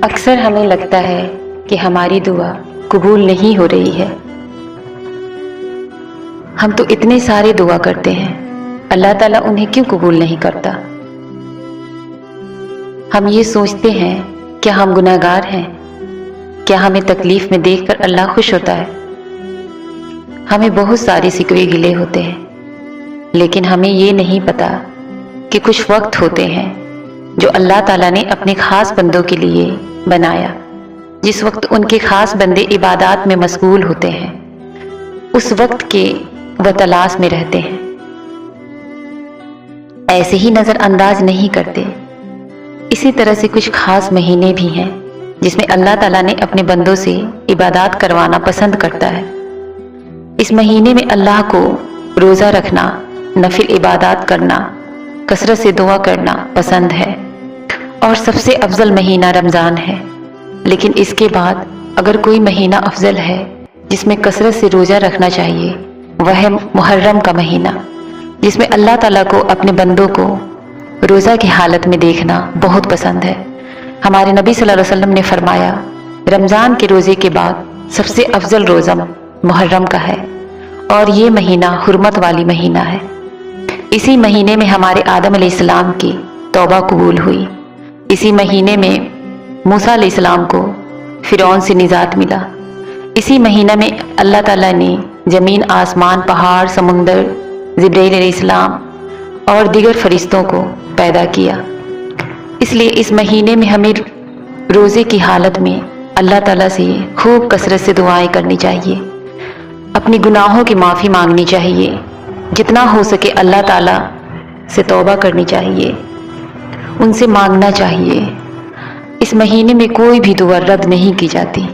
اکثر ہمیں لگتا ہے کہ ہماری دعا قبول نہیں ہو رہی ہے۔ ہم تو اتنے سارے دعا کرتے ہیں، اللہ تعالیٰ انہیں کیوں قبول نہیں کرتا؟ ہم یہ سوچتے ہیں کیا ہم گناہ گار ہیں؟ کیا ہمیں تکلیف میں دیکھ کر اللہ خوش ہوتا ہے؟ ہمیں بہت سارے شکوے گلے ہوتے ہیں، لیکن ہمیں یہ نہیں پتا کہ کچھ وقت ہوتے ہیں جو اللہ تعالیٰ نے اپنے خاص بندوں کے لیے بنایا، جس وقت ان کے خاص بندے عبادات میں مشغول ہوتے ہیں، اس وقت کے وہ تلاش میں رہتے ہیں، ایسے ہی نظر انداز نہیں کرتے۔ اسی طرح سے کچھ خاص مہینے بھی ہیں جس میں اللہ تعالیٰ نے اپنے بندوں سے عبادات کروانا پسند کرتا ہے۔ اس مہینے میں اللہ کو روزہ رکھنا، نفل عبادات کرنا، کثرت سے دعا کرنا پسند ہے، اور سب سے افضل مہینہ رمضان ہے۔ لیکن اس کے بعد اگر کوئی مہینہ افضل ہے جس میں کثرت سے روزہ رکھنا چاہیے، وہ ہے محرم کا مہینہ، جس میں اللہ تعالیٰ کو اپنے بندوں کو روزہ کی حالت میں دیکھنا بہت پسند ہے۔ ہمارے نبی صلی اللہ علیہ وسلم نے فرمایا، رمضان کے روزے کے بعد سب سے افضل روزہ محرم کا ہے، اور یہ مہینہ حرمت والی مہینہ ہے۔ اسی مہینے میں ہمارے آدم علیہ السلام کی توبہ قبول ہوئی۔ اسی مہینے میں موسیٰ علیہ السلام کو فرعون سے نجات ملا۔ اسی مہینہ میں اللہ تعالیٰ نے زمین، آسمان، پہاڑ، سمندر، جبرائیل علیہ السلام اور دیگر فرشتوں کو پیدا کیا۔ اس لیے اس مہینے میں ہمیں روزے کی حالت میں اللہ تعالیٰ سے خوب کثرت سے دعائیں کرنی چاہیے، اپنی گناہوں کی معافی مانگنی چاہیے، جتنا ہو سکے اللہ تعالیٰ سے توبہ کرنی چاہیے، ان سے مانگنا چاہیے۔ اس مہینے میں کوئی بھی دعا رد نہیں کی جاتی۔